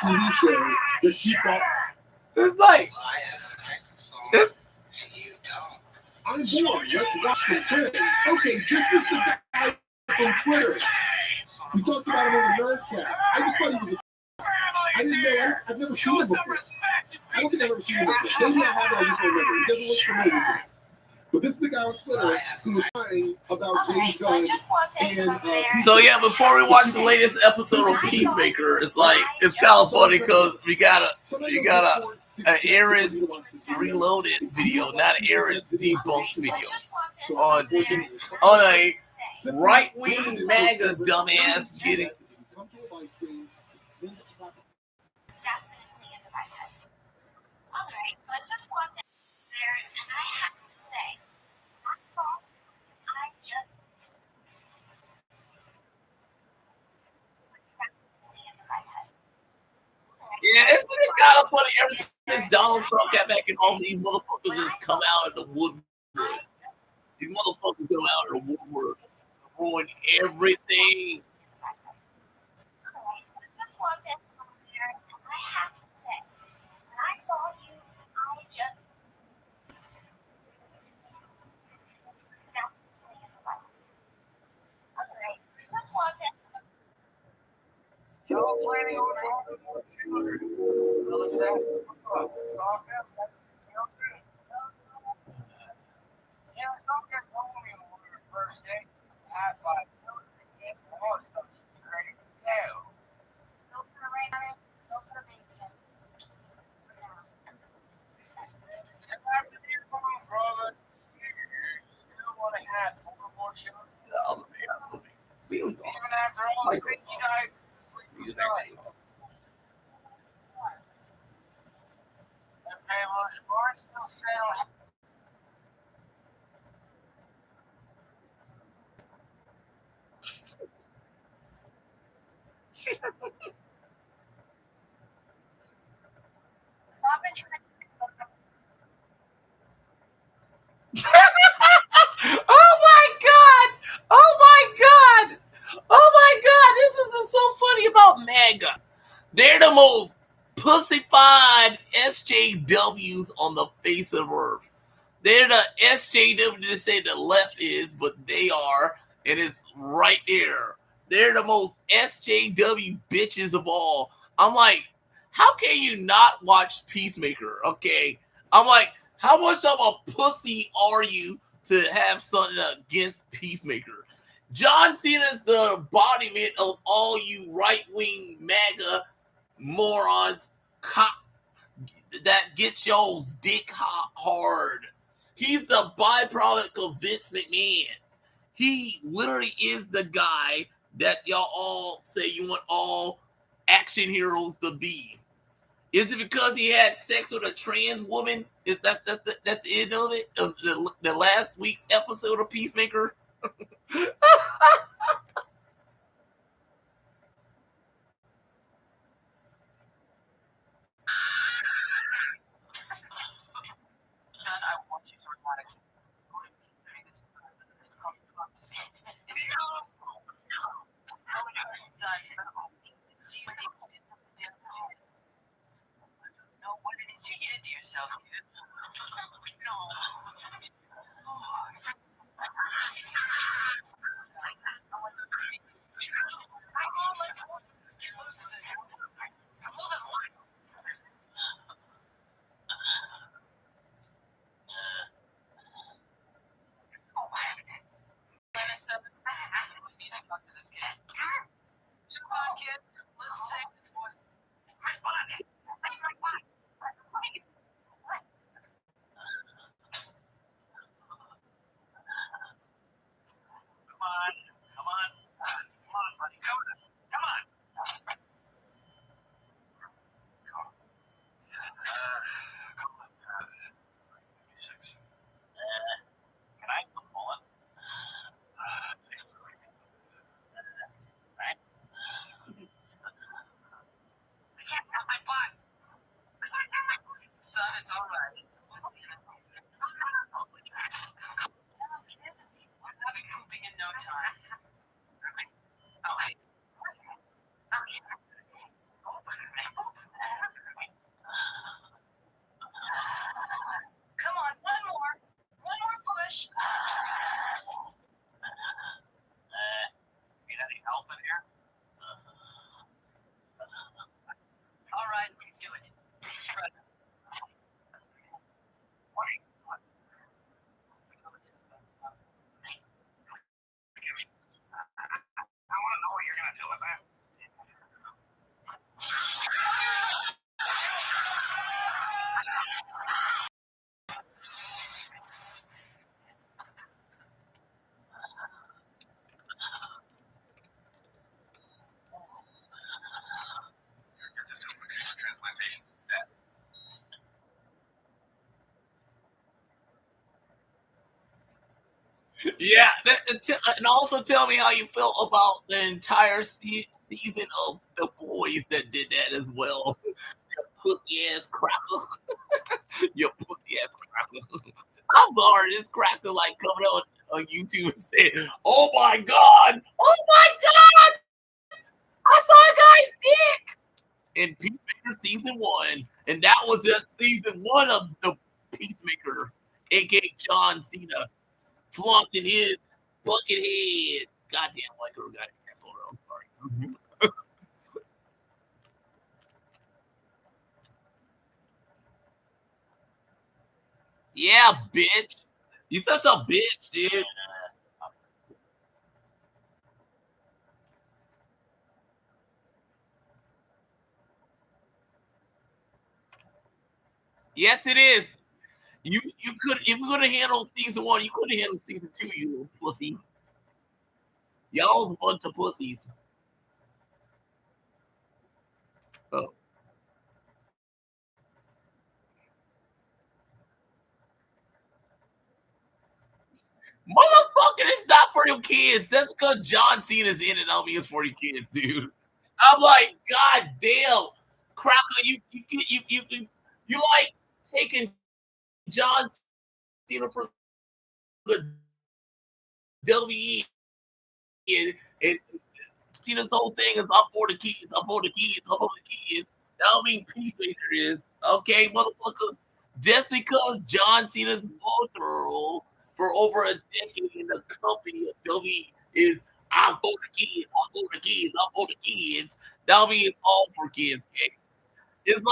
TV show that she thought. It's like, it's, I'm bored. Let's watch some Twitter. Okay, this is the guy from Twitter. We talked about him on the Nerdcast. I just thought he was I didn't know. I've never seen him before. I don't think I've ever seen him before. Maybe I have, I just don't remember. He doesn't look familiar to me. But this is the guy on Twitter who was crying about James Gunn. So yeah, before we watch the latest episode of Peacemaker, it's like it's kind of funny because we got an Aaron's Reloaded video, not Aaron's debunked video on a right-wing MAGA dumbass getting. Yeah, isn't it kind of funny? Ever since Donald Trump got back in office, these motherfuckers just come out of the woodwork. These motherfuckers come out of the woodwork, ruin everything. Y'all planning on well, it's asked for us. It's all good. Yeah, don't get lonely on your first date. High five. Great. No. Still put a ring on it. Still put a baby in. After your phone, brother, you still want to have 4 more children. Even after all this, you died. These nights. And Pamela's bar still selling. So I've been trying Oh my god! Oh my god! Oh my god! This is so funny about MAGA. They're the most pussified SJWs on the face of Earth. They're the SJW to say the left is, but they are, and it's right there. They're the most SJW bitches of all. I'm like, how can you not watch Peacemaker? Okay. I'm like, how much of a pussy are you to have something against Peacemaker? John Cena's the embodiment of all you right-wing MAGA morons that get y'all's dick hard. He's the byproduct of Vince McMahon. He literally is the guy that y'all all say you want all action heroes to be. Is it because he had sex with a trans woman? That's the end of it? The last week's episode of Peacemaker? Son, I want you to relax. No, what did you did to yourself? No. Son, it's all right. I'll be pooping in no time. Oh, hey. Yeah, and also tell me how you felt about the entire season of The Boys that did that as well. Pussy ass cracker. You pussy ass cracker. I'm sorry, this cracker like coming on YouTube and saying, "Oh my god, oh my god, I saw a guy's dick." In Peacemaker season one, and that was just season one of the Peacemaker, aka John Cena, flaunting his bucket head. Goddamn white girl got an asshole. I'm sorry. Yeah, bitch. You such a bitch, dude. Yes, it is. You could if you could have handled season one, you could have handled season two, you little pussy. Y'all's a bunch of pussies. Oh. Motherfucker, it's not for your kids. That's because John Cena's in it. I'll be it's for your kids, dude. I'm like, God damn, Cracker, you like taking John Cena from the WWE and Cena's whole thing is I'm for the kids, I'm for the kids, I'm for the kids. That don't mean Peacemaker is okay, motherfucker. Just because John Cena's moral for over a decade in the company of WWE is I'm for the kids, I'm for the kids, I'm for the kids. That means it's all for kids. Okay? It's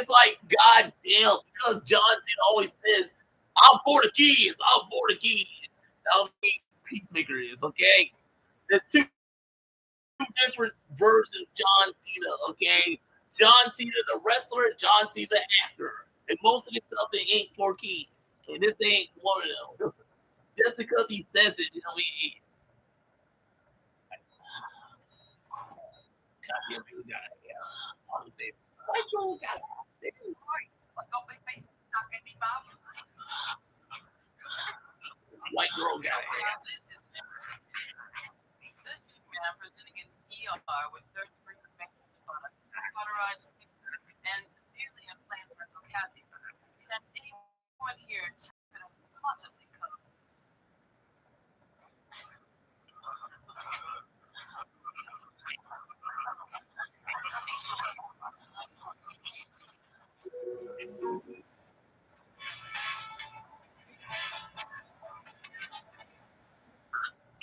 like God damn because John Cena always says I'm for the kids, I'm for the kids. That means Peacemaker is okay. There's two different versions of John Cena, okay? John Cena the wrestler, John Cena the actor. And most of this stuff it ain't for kids. And this ain't one of them. Just because he says it, he goddamn you got it. Yeah. I'm saying, white girl got it. White girl got it. This man presenting an ER with 33 products, cauterized and severely inflamed rectal cavity. Can anyone here possibly cover?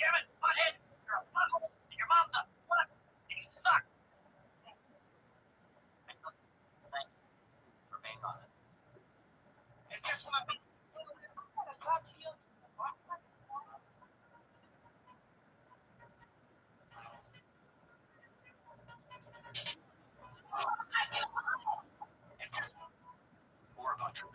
Damn it, butthead! You're a butthole! Your mom's a butt! And you suck! Remain on it. It's just what I talk to you. More about your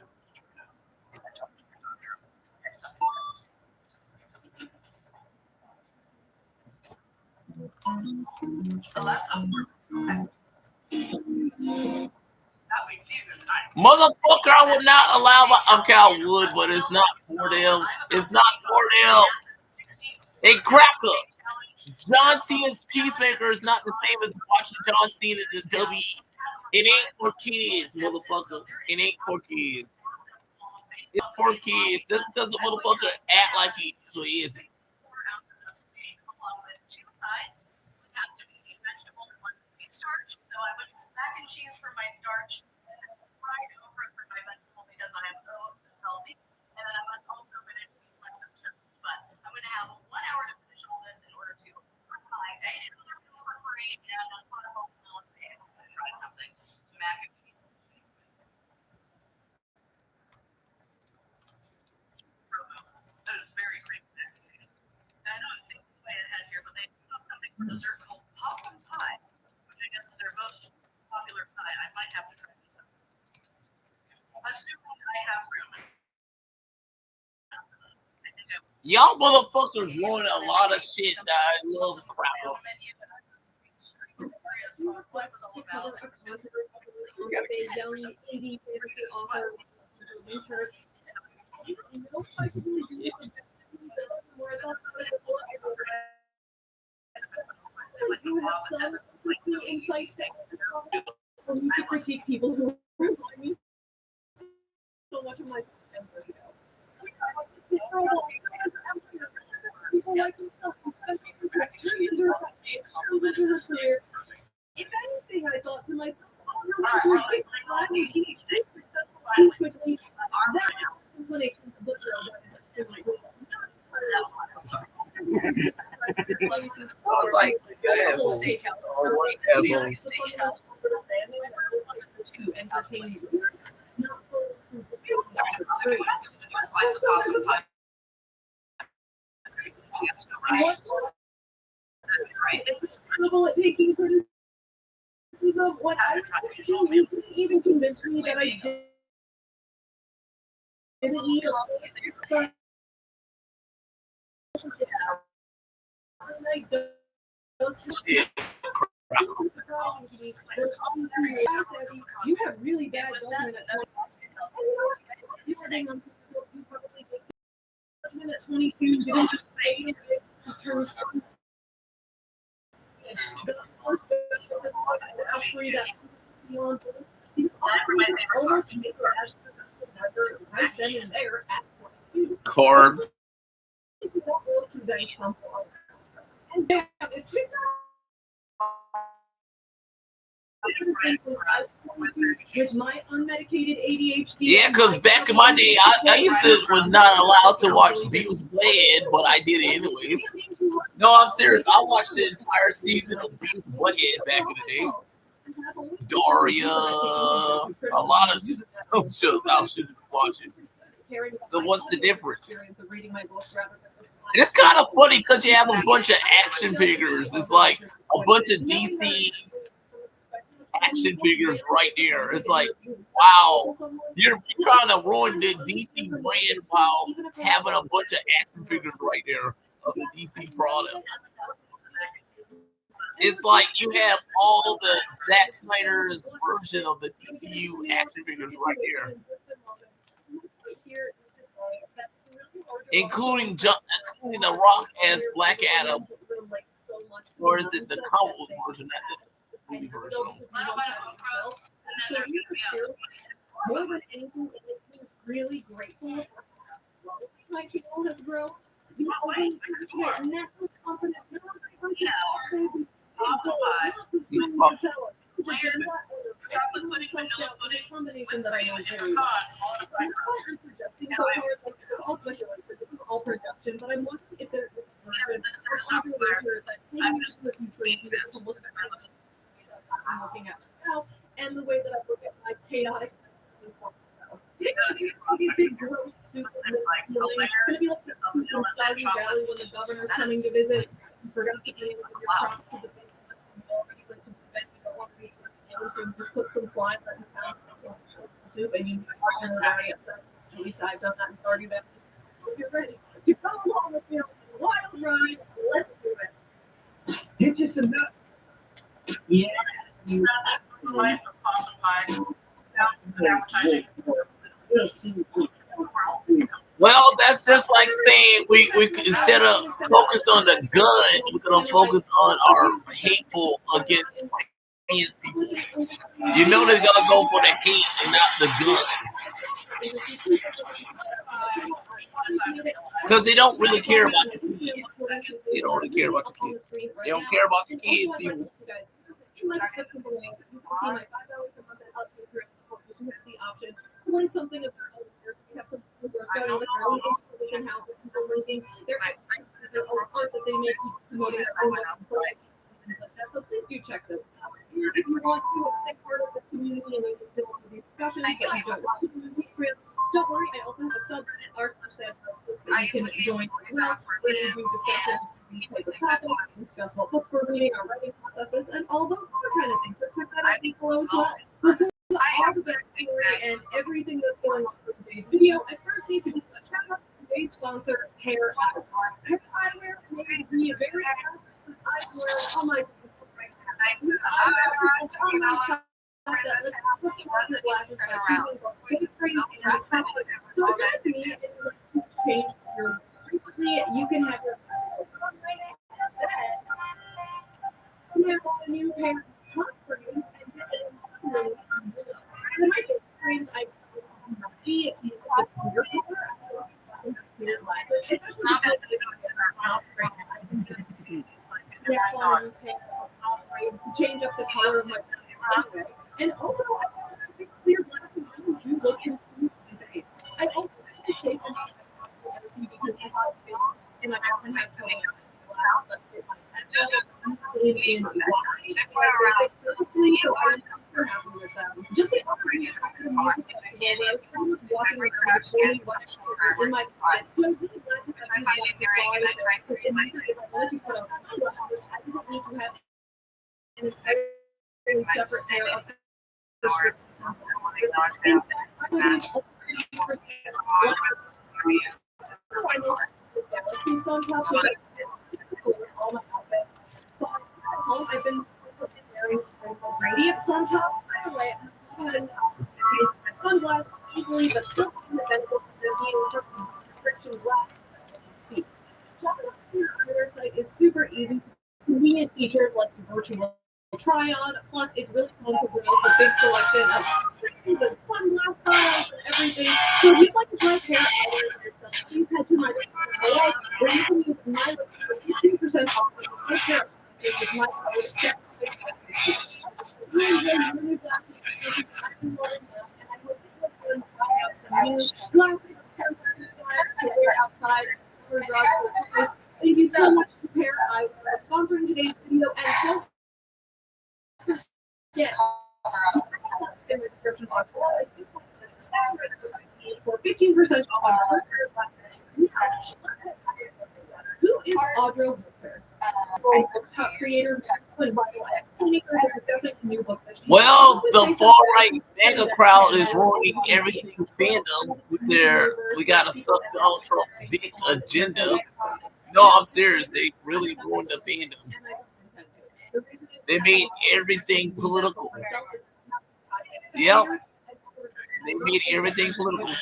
Motherfucker, I would not allow my okay, I would, but it's not for them. It's not for them. Hey cracker. John Cena's Peacemaker is not the same as watching John Cena in WWE. It ain't for kids, motherfucker. It ain't for kids. It's for kids. Just because the motherfucker act like he usually is. Mac and cheese for my starch, fried over for my vegetable because I have those to help me. And then I'm also going to use my some chips. But I'm going to have 1 hour to finish all this in order to try and just put a whole and try something. Mac and cheese. That is very creepy mac and cheese. And I know it's the way it has here, but they have something for dessert called possum pie, which I guess is their most popular pie. I might have to try this out. Assuming I have room. Y'all motherfuckers ruin a lot of shit that I love crap of. where I thought I do have some insights for me to critique people who remind me so much of my 10 years ago. People like himself, if anything, I thought to myself, too quickly. That explanation of the at taking criticism. What I you couldn't even convince me that I didn't need a you have really bad judgment at 22. You didn't just say to turn Carbs. With my unmedicated ADHD. Yeah, because back in my day, I used to was not allowed to watch Beavis Butthead, but I did it anyways. No, I'm serious. I watched the entire season of Beavis Butthead back in the day. Daria, a lot of I should watch it. So what's the difference? And it's kind of funny because you have a bunch of action figures. It's like a bunch of DC action figures right there. It's like, wow, you're trying to ruin the DC brand while having a bunch of action figures right there of the DC products. It's like you have all the Zack Snyder's version of the DCU action figures right here, including The Rock as Black Adam, or is it the comic book version? Movie version. More than anything, it makes me really grateful my channel has grown. The only natural confidence, combination that I know very well. I'm projecting so hard, like, this is all speculation, this is all production, but I'm wondering if there is a version that maybe in the future to look at I'm looking at now, and the way that I look at my chaotic big gross soup. It's gonna be like the soup from Stardew Valley when the governor's coming to visit. You forgot to give your props to the big just put some slime in the soup and you at least I've done that in Stardew Valley. You're ready to come along with me on this wild ride. Let's do it. Get you some nuts. Yeah. Well, that's just like saying we instead of focus on the gun, we're gonna focus on our hateful against trans people. You know they're gonna go for the hate and not the gun. Because they don't really care about the kids. They don't really care about the kids. They don't care about the kids, people. When something about we have some people are starting with their own information house with people linking their art that they make promoting their own website and things like that. So please do check those out. If you want to stay part of the community and you still want to do discussions, but you don't want to do Patreon, don't worry, I also have a subreddit r/that you can join where we do discussions, we take the topics, we discuss what books we're reading, our writing processes, and all those other kind of things. So check that out below as well. All the backstory and everything that's going on for today's video, I first need to give a shout out to today's sponsor, Hair Eyewear. May be a very eyewear on my glasses by so if to me, it will change your basically, you can have your new parents talk for you and get it really. In my experience, I see it in your change up the color of my and also I think clear glasses do look into my face. I also like the shape and because and I often have trouble just the watching in my eyes. So I'm really glad to have these I didn't need to have an entirely separate pair of I've been wearing radiant sun top. By the way, sunglasses easily, but still the benefit of being friction glass. See, shopping on your website is super easy. Convenient features like the virtual try on. Plus, it's really fun to browse the big selection of things and sunglass styles and everything. So if you'd like to try a pair of eyewear for yourself, please head to my website where you can use my 15% off this pair with my code set. Thank you so much to Pair Eyewear for sponsoring today's video, and don't forget in the description box for 15% off. Who is Audra Whitaker? Top creator. Well, the far-right mega crowd is ruining everything fandom with their "we gotta suck Donald Trump's dick" agenda. No, I'm serious. They really ruined the fandom. They made everything political. Yep. They made everything political.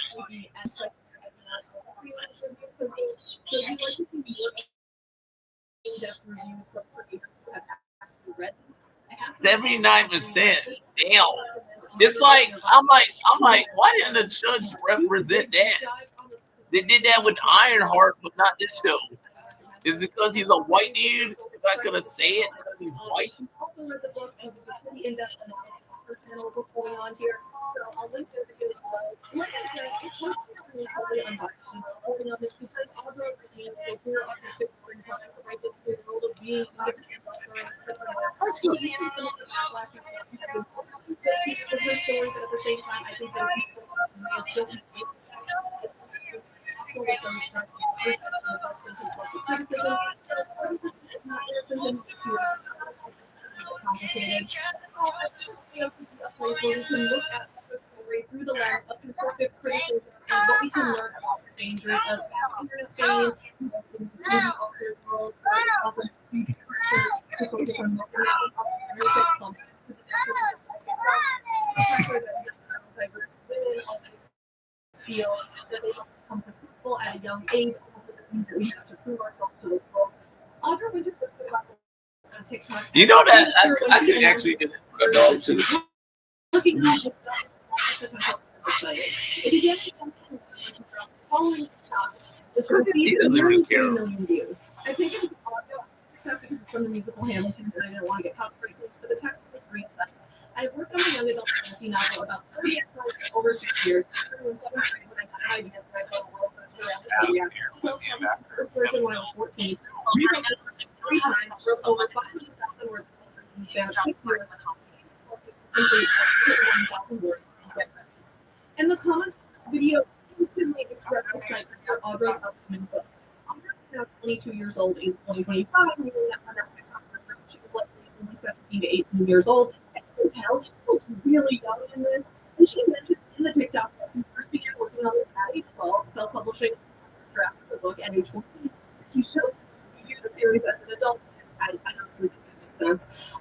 $79%. Damn. It's like I'm like, why didn't the judge represent that? They did that with Ironheart, but not this show. Is it because he's a white dude? I'm not gonna say it because he's white. Also read the book and it's a pretty in-depth analysis of what's going on here. So I'll link the video as well. Like I said, it's one really unbiased holding on this because also they grew up in different times, right? The world of being it's a good story, but at the same time, I think that complicated. We can look at the story through the lens of constructive criticism and what we can learn about the dangers of internet fame, world, feel that they don't become successful at a young age. We have to prove ourselves to the world. Audra Winter on TikTok. You know that I could actually do that. Looking at the potential website. If you get following TikTok, which received nearly 3 million views. I take it as audio TikTok because it's from the musical Hamilton, and I didn't want to get copyright for the text of the screen set. I've worked on a young adult fantasy novel about 30 episodes over 6 years. So, the first version when I was 14. Rewrote it 3 times, wrote over 500,000 words in the span of 6 years. And the comments video instantly expressed excitement for Audra's upcoming book. Audra is now 22 years old in 2025, meaning that when her TikTok she was likely only 17 to 18 years old. And you can tell she looks really young in this. And she mentions in the TikTok that she first began working on this at age 12, self-publishing a draft of the book at age 14. She chose to do the series as an adult. I don't think that makes sense.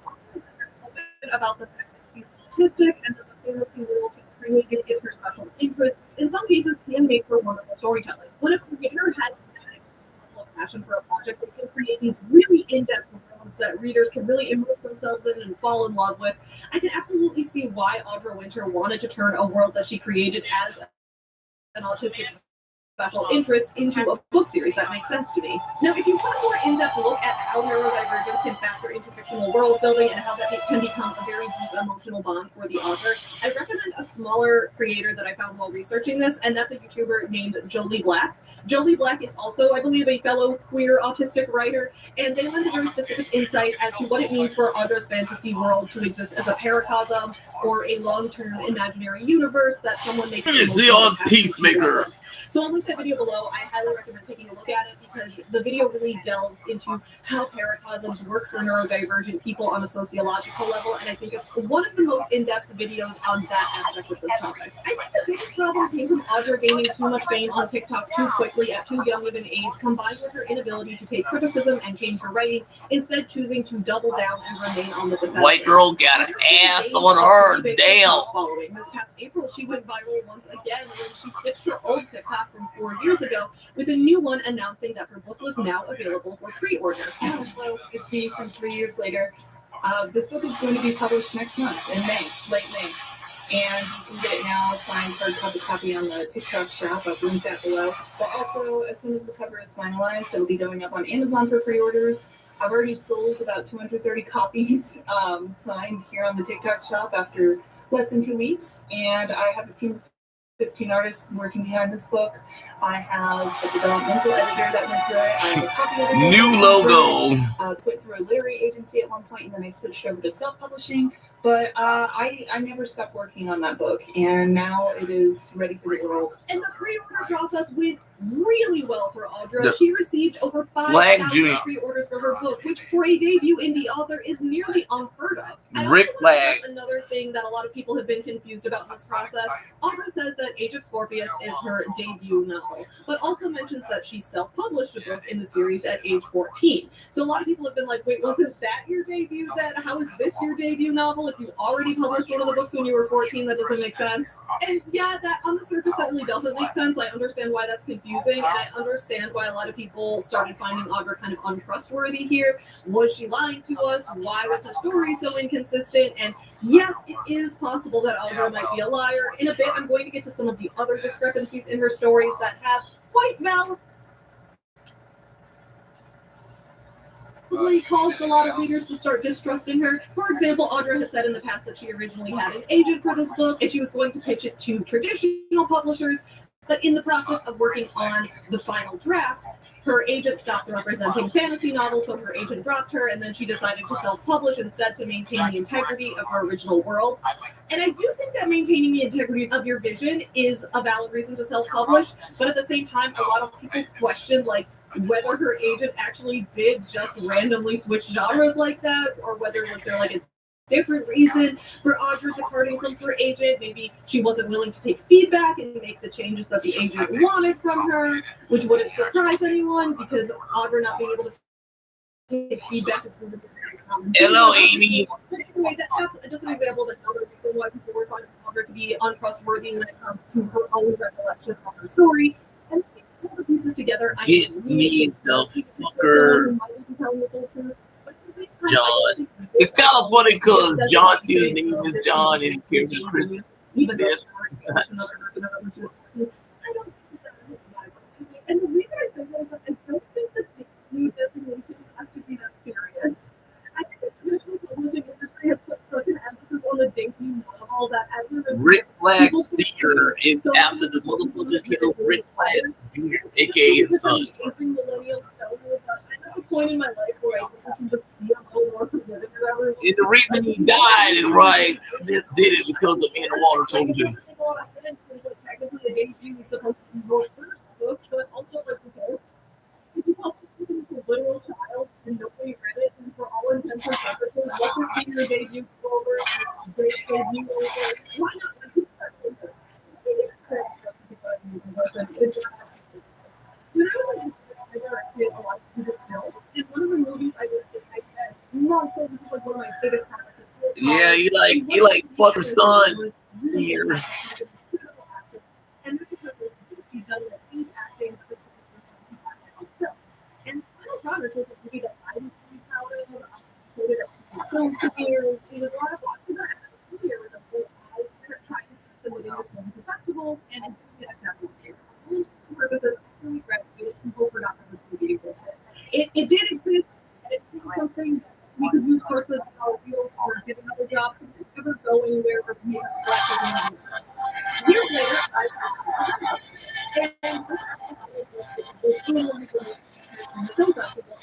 About the fact that she's autistic and that the fantasy world she's created is her special interest. In some cases, can make for wonderful storytelling. When a creator has passion for a project, they can create these really in-depth worlds that readers can really immerse themselves in and fall in love with. I can absolutely see why Audra Winter wanted to turn a world that she created as an autistic special interest into a book series. That makes sense to me. Now, if you want a more in-depth look at how neurodivergence can factor into fictional world building and how that can become a very deep emotional bond for the author, I recommend a smaller creator that I found while researching this, and that's a YouTuber named Jolie Black. Jolie Black is also, I believe, a fellow queer autistic writer, and they lend a very specific insight as to what it means for Audra's fantasy world to exist as a paracosm or a long-term imaginary universe that someone makes. See on Peacemaker. So I'll link that video below. I highly recommend taking a look at it because the video really delves into how paracosms work for neurodivergent people on a sociological level, and I think it's one of the most in-depth videos on that aspect of this topic. I think the biggest problem came from Audra gaining too much fame on TikTok too quickly at too young of an age, combined with her inability to take criticism and change her writing, instead choosing to double down and remain on the defensive. White girl got an ass on her. Damn. Following this past April, she went viral once again when she stitched her old TikTok from 4 years ago with a new one announcing that her book was now available for pre-order. Hello, it's me from 3 years later. This book is going to be published next month in May, late May. And you can get it now, signed hardcover copy on the TikTok shop. I'll link that below. But also, as soon as the cover is finalized, it'll be going up on Amazon for pre-orders. I've already sold about 230 copies signed here on the TikTok shop after less than 2 weeks. And I have a team of 15 artists working behind this book. I have a developmental editor that went through it. I have a copy editor. New logo. Went through a literary agency at one point, and then I switched over to self-publishing. But I never stopped working on that book, and now it is ready for the world. And the pre-order process went really well for Audra. She received over 5,000 pre-orders for her book, which for a debut indie author is nearly unheard of. Rick Flag. Another thing that a lot of people have been confused about in this process, Audra says that Age of Scorpius is her debut novel, but also mentions that she self-published a book in the series at age 14. So a lot of people have been like, wait, wasn't that your debut then? How is this your debut novel? If you already published one of the books when you were 14, that doesn't make sense. And yeah, that on the surface, that really doesn't make sense. I understand why that's confusing, and I understand why a lot of people started finding Audra kind of untrustworthy here. Was she lying to us? Why was her story so inconsistent? And yes, it is possible that Audra might be a liar. In a bit, I'm going to get to some of the other discrepancies in her stories that have quite caused a lot of readers to start distrusting her. For example, Audra has said in the past that she originally had an agent for this book and she was going to pitch it to traditional publishers, but in the process of working on the final draft, her agent stopped representing fantasy novels, so her agent dropped her, and then she decided to self-publish instead to maintain the integrity of her original world. And I do think that maintaining the integrity of your vision is a valid reason to self-publish, but at the same time, a lot of people question, whether her agent actually did just randomly switch genres like that, or whether was there a different reason for Audra departing from her agent. Maybe she wasn't willing to take feedback and make the changes that the agent wanted from her, which wouldn't surprise anyone because Audra not being able to take feedback is very common. Hello, Amy. But anyway, that's just an example of another reason why people were finding Audra to be untrustworthy when it comes to her own recollection of her story. And all the pieces together, Get me the fucker. John. It's kind of funny because John Cena's name is John and character Chris Smith. And the reason I say that is that I don't think the debut designation has to be that serious. I think the traditional publishing industry has put such an emphasis on the debut novel that as a result, Rick Flag Senior is after the motherfucker killed Rick Flag Jr., aka his son. I'm at a point in my life where I can just be a little more committed to everyone. And the reason he died is right. Smith did it because the man in the water told him to. Technically, a debut is supposed to be your first book, but also the books. If you publish something to a literal child and nobody read it, and for all intents and purposes, what would be your debut over? Great debut over? Why not? When I was in I directed a lot of student films. In one of the movies I directed, I spent months on this is one of my biggest projects. Yeah, he like fuck her son here. And this is her first movie. She's done scene acting. This is the first time she acted on film. And Connors was a movie that I was really proud of. Showed it at film premieres. It was a lot of fun. It was a whole trying to submitting this film to festivals and doing it as an purposes. Really graduated. People forgot that this movie existed. It did exist. And it's something we could use parts of our wheels for giving other jobs. It didn't ever go anywhere or be expressed. Years later, and this film was the film festival.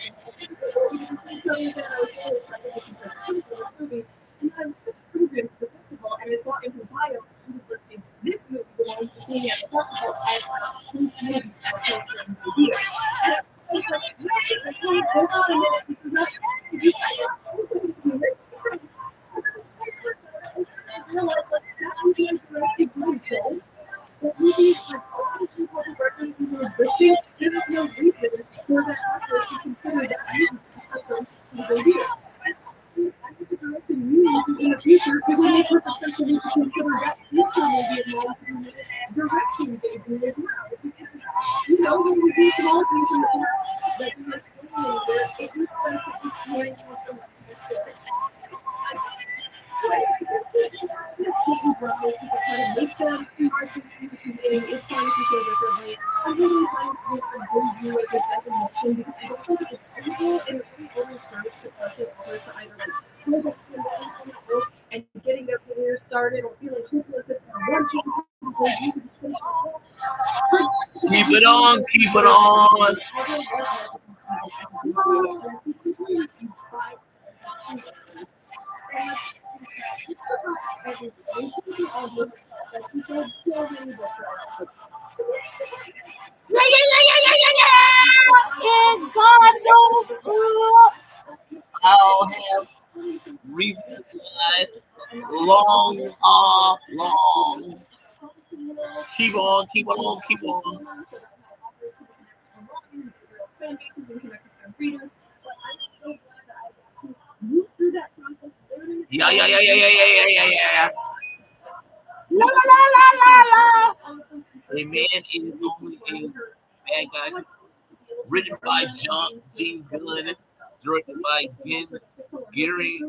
And I proven the festival, and it's not in his bio. He was listing this movie, the one he's seeing at the festival, as whose movie was taken in the year. And I was like, no, hold on a minute, this is not. I realized that movie is directed really good. That movie had all the people who records who were existing. There was no reason for that actor to consider that movie the year. In the future, it would make perfect sense for me to consider that future movie of mine to be directing debut as well. You know, when we do small things in the past that we have anywhere, it makes sense that we can learn more from this. Make them it's fine if you feel differently. I really find it a good view as a definition because I don't think it's technical and it really only serves to pressure others to either like feel that and getting their career started or feeling hopeless if one thing Keep it on, keep it on. And God knows I'll have reason to long. Keep on, keep on, keep on. Yeah. La la la la la la. A man is only a bad guy. Written by James Gunn, directed by Gary.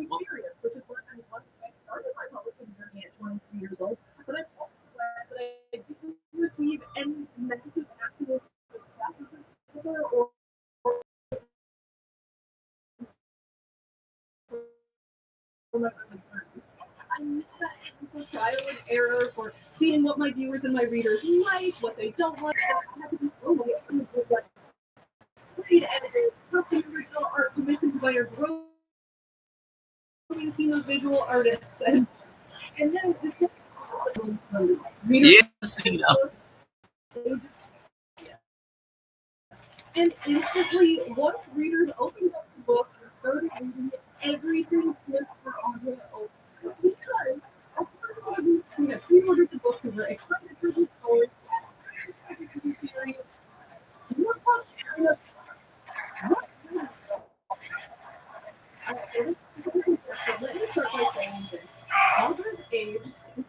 Receive any massive actual success as a or I'm for trial and error for seeing what my viewers and my readers like, what they don't like. Trade editors, custom original art commissioned by a growing team of visual artists, and then this Yes, and instantly, once readers opened up the book and started reading it, everything flipped for audio over. Because we had pre-ordered the book, we were excited for the story, series. Let me start by saying this. Aldra's age is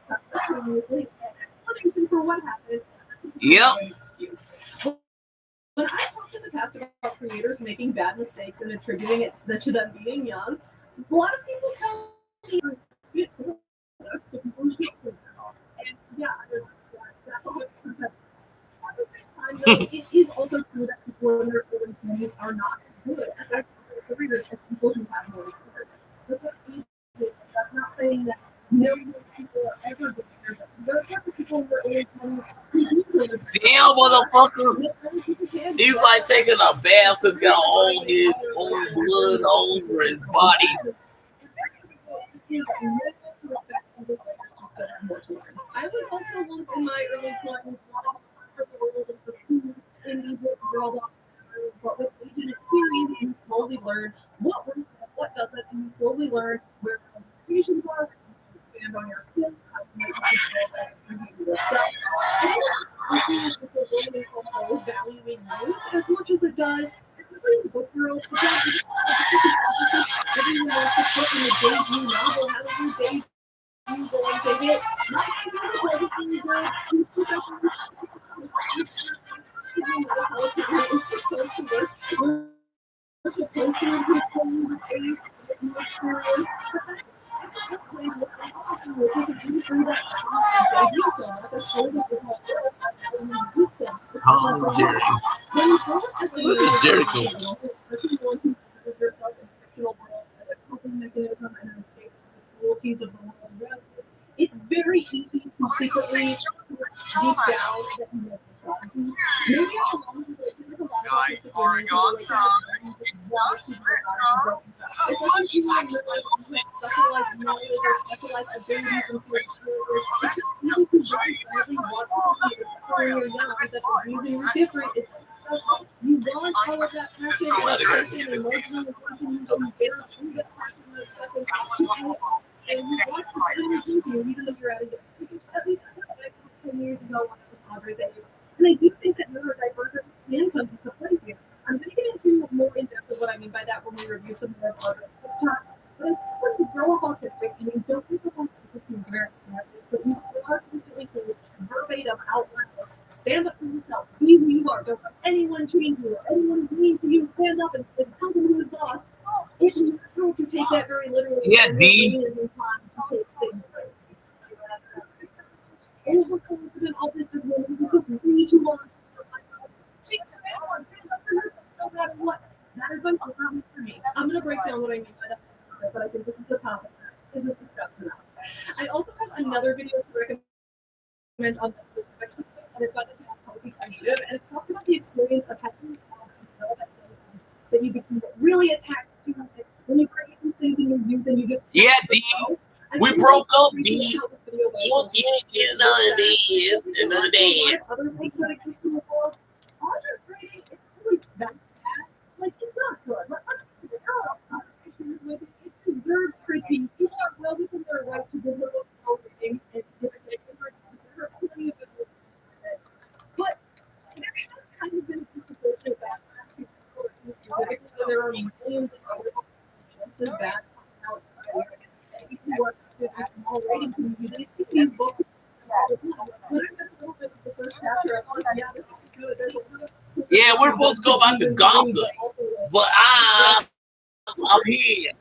simultaneously an explanation for what happened. Yep. Excuse. When I talk in the past about creators making bad mistakes and attributing it to them being young, a lot of people tell me and yeah, that's 100%. At the same time, though, it is also true that people in their early 20s are not as good at their careers as people who have more experience. That's not saying that millions of people are ever good at their jobs. There are lots of people in their early 20s who do good. Damn, motherfucker. He's like taking a bath because he got all his own blood all over his body. I was also once in my early 20s, the world is the coolest indie book world, but with age and experience, you slowly learn what works and what doesn't, and you slowly learn where the limitations are, you expand on your skills, how to make it yourself. And it's valuing youth as much as it does, especially in the book world. Everyone wants to put in a debut novel. How does your debut going to hit? Not everything good. Professionals how it's supposed to work. Tom Jerry. Look at Jericho. It's very easy to secretly, deep down, that you know something. Maybe I'm wrong, but I feel like a lot of autistic women feel like they just want to be about broken stuff. Especially people in specialized knowledge or specialized abilities and skills. It's just easy to really want to be especially when you're young, that the reason you're different is you want all of that passion and attention and emotional attention and bear through that passion and attention. And you want to continue to do even though you're at a at least 10 years ago when I was Audrey's age. And I do think that neurodivergence can come into play here. I'm going to get into more in depth of what I mean by that when we review some more of Audrey's talks. But I think when you grow up autistic and you don't think of autistic things very correctly, but you are constantly verbatim out loud, stand up for yourself, be who you are, don't let anyone change you or anyone mean to you, stand up and tell them who is boss. It's natural to take that very literally. Yeah, D. Is inclined to take things right. Overconfident autistic women who took way too long. No matter what. That advice was not meant for me. I'm going to break down what I mean by that, but I think this is a topic that isn't discussed enough. I also have another video to recommend on this perspective, and it's about the healthy cognitive, and it talks about the experience of having that you become really attached to when you create these things in your youth and you just D. We broke up, D. You can't get none of this and none of that. Other things that exist in the world, Audrey's rating is really that bad. Like, it's not good. Let's not put it out. It deserves critique. People are well within their right to develop over things and give it there are plenty of good. But there has kind of been a disproportionate backlash specifically when there are millions of other just as bad out there. And people who are in a small rating community, they see these books all the time. When I read a little bit of the first chapter, I thought, yeah, this is good. There's a little Yeah, we're supposed to go back to Gotham, but I'm here.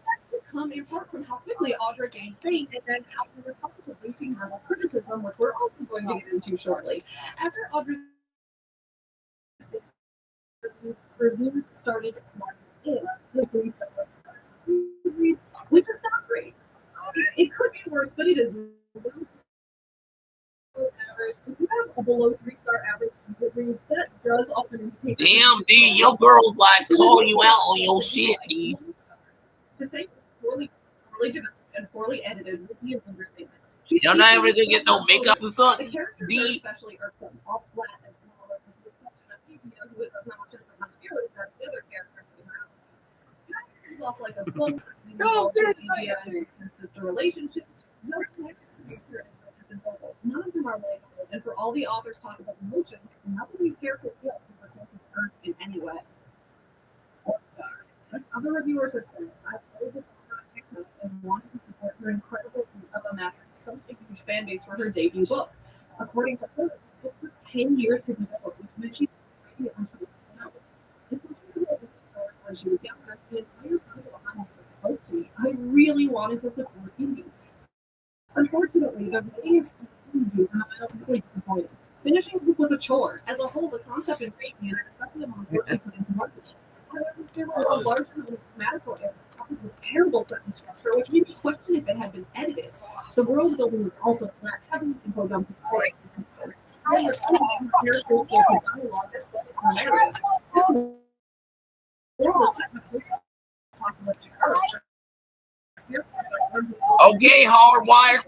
Come in part from how quickly Audrey gained fame and then how the result of reaching her criticism, which we're also going to get into shortly. After Audrey's reviews started which is not great. It could be worse, but it is average. If you have a below 3-star average review, that does often indicate. Damn, D, your girl's like calling you out on your shit, D. To say poorly developed and poorly edited would be an understatement. You're not ever gonna get no makeup or The something, characters D. especially are all flat and small, with the exception of Evia, who is not just a hero, but the other characters we have. It's off like a book. Evia and sister relationship. No sister and brother. None of them are likable, and for all the authors talk about emotions, none of these characters feel like in any way. Other reviewers have said, I've played this on TikTok and wanted to support her incredible feat of amassing such a huge fan base for her debut book. According to her, this book took 10 years to develop, which meant she was when she was 12. When she was younger, the entire time behind this book spoke to me. I really wanted to support Evie. Unfortunately, the rating is and I'm really disappointed. Finishing the book was a chore. As a whole, the concept intrigued me and I expected them to work put into market. However, there were a large number of grammatical errors coupled with terrible sentence structure, which made me question if it had been edited. The world building was also flat, heavily imposed on people. Characters still to dialogue as well as narrative. This world is set in a apocalyptic Earth. Okay, hardwire.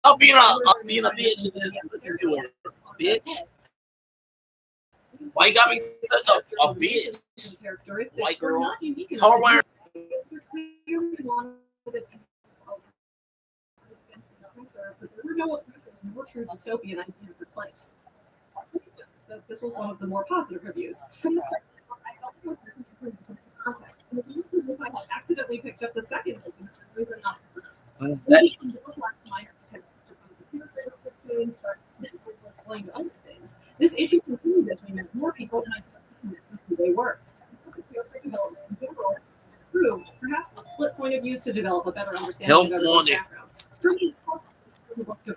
I'll be a bitch and just listen to her, bitch. Why you got me such a bitch? White girl. Hardwire. But there were no true dystopian ideas in place. So this was one of the more positive reviews. From the start, I felt it was different context. And it's used as if I had accidentally picked up the second book in the series and not the first. But then we'll explain other things. This issue continued as we met more people and I knew who they were. Development in general improved, perhaps with split point of view to develop a better understanding of everyone's background. For me, this is the book to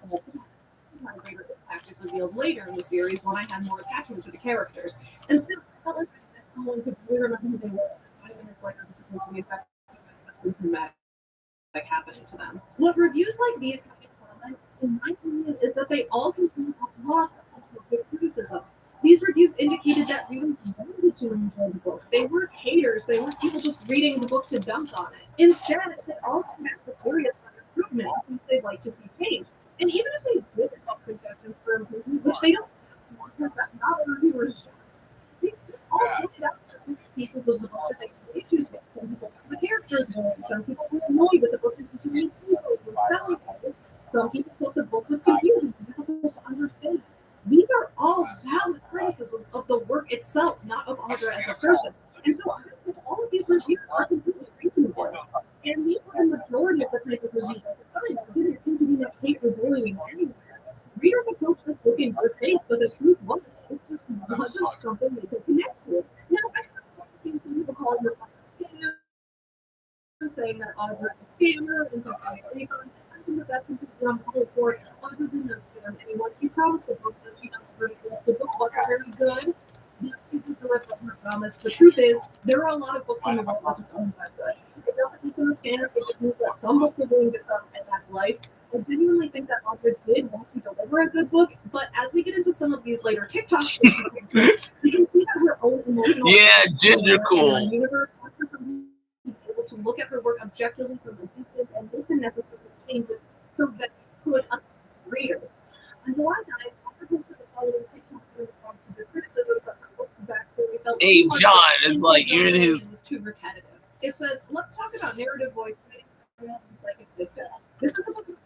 revealed later in the series when I had more attachment to the characters. And still, I felt like that someone could really remember who they were. 5 minutes later, it was supposed to be affected by something dramatic happening to them. What reviews like these have in common, in my opinion, is that they all contain a lot of good criticism. These reviews indicated that readers wanted to enjoy the book. They weren't haters. They weren't people just reading the book to dump on it. Instead, they all came back with areas for improvement, things they'd like to see changed. And even if they did have suggestions for improvement, which they don't have to, that's not a reviewer's job, they all pointed out specific pieces of the book that they had issues with. Some people found the characters boring. Some people were annoyed with the book and too many typos and spelling errors. Some people thought the book was confusing and difficult to understand. These are all valid criticisms of the work itself, not of Audra as a person. And so I would say all of these reviews are completely reasonable. And these were the majority of the type of reviews I could find. There didn't seem to be much hate or bullying anywhere. Readers approached this book in good faith, but the truth was, it just wasn't something they could connect with. Now, I have seen some people calling this like a scam, saying that Audra is a scammer and talking about refunds. I think that that's completely uncalled for. Audra didn't scam anyone. She promised the book that she delivered. The book wasn't very good. She delivered on her promise. The truth is, there are a lot of books in the world that just aren't that good. It doesn't mean a scam. It just means that some books are doing good stuff, and that's life. I genuinely think that Audra did want to deliver a good book, but as we get into some of these later TikToks, we can see that her own emotional Ginger cool universe wants her to be able to look at her work objectively from a distance and make the necessary changes so that it could understand readers. On July 9th, Audra posted the following TikTok in response to the criticisms that her book's backstory felt Hey John, it's like you're in his was too repetitive. It says, let's talk about narrative voice and psychic distance. This is about the rules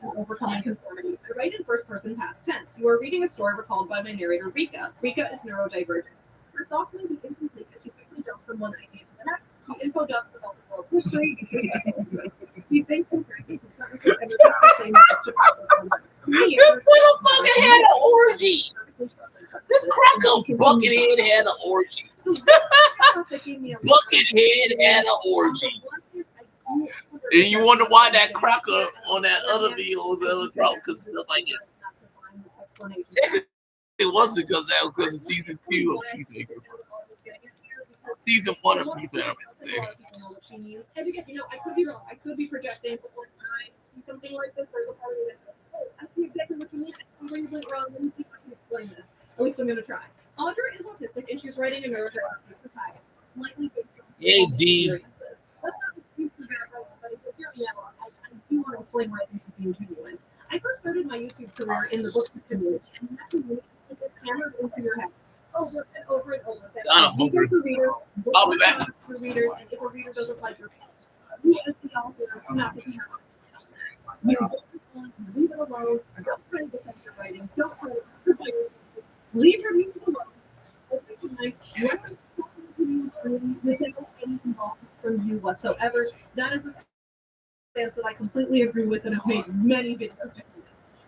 and overcoming conformity. I write in first person past tense. You are reading a story recalled by my narrator, Rika. Rika is neurodivergent. Her thoughts may be incomplete as she quickly jumps from one idea to the next. She info dumps about the world history. She thinks in sentences and repeats the same message to process. This motherfucker had an orgy. This cracker Buckethead had an orgy. Buckethead had an orgy. And you wonder why that cracker on that other video was the other crowd because stuff like that. It wasn't because that was because of season 2 of Peacemaker. Season 1 of Peacemaker, I meant to say. And again, I could be wrong. I could be projecting, but when I see something like this, there's a part of me that goes, oh, I see exactly what you mean. I see where you went wrong. Let me see if I can explain this. At least I'm going to try. Audra is autistic, and she's writing a neurotype for Kaya, likely based on experiences. That's not an excuse for that, but if you're now, I do want to explain why this is being genuine. I first started my YouTube career in the books community, and you have to really put this hammered into your head over and over and over. God, I'm hungry. For readers, I'll be back. For readers, and if a reader doesn't like your page, you as the author do not picking up. You leave it alone. Don't try to defend your writing. Don't try to survive. Leave reviews alone. Let them reviews freely without any involvement from you whatsoever. That is a stance that I completely agree with and have made many videos.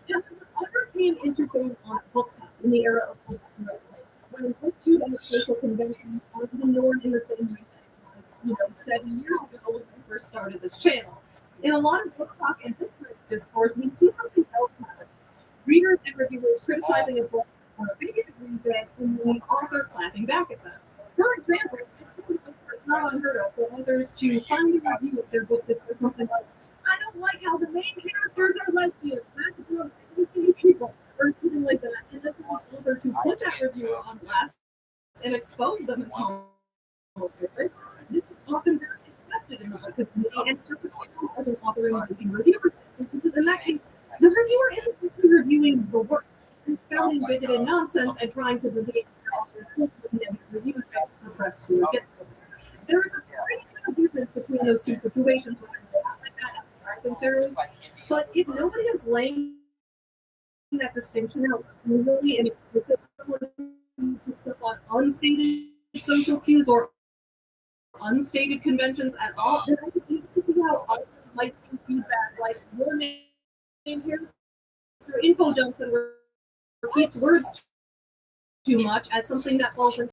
Audra came into fame on BookTok in the era of book novels, when BookTube and social conventions were ignored in the same way that it was, 7 years ago when we first started this channel. In a lot of BookTok and Bookrights discourse, we see something else happen. Readers and reviewers criticizing a book for a big reason and the author clapping back at them. For example, it's not unheard of for authors to find a review of their book that says something like, I don't like how the main characters are lesbians, that's real people, or something like that, and then for the author to put that review on blast and expose them as homophobic. This is often very accepted in the book community and as an author and making reviewer, because in that case, the reviewer isn't simply reviewing the work. It's spouting bigoted nonsense and trying to debate the author's books with negative reviews that suppress to a discourse. There is a very clear difference between those two situations. I think there is, but if nobody is laying that distinction out clearly and explicitly on unstated social cues or unstated conventions at all, then I can easily see how others might think feedback like your name here, your info dumps and repeats words too much as something that falls into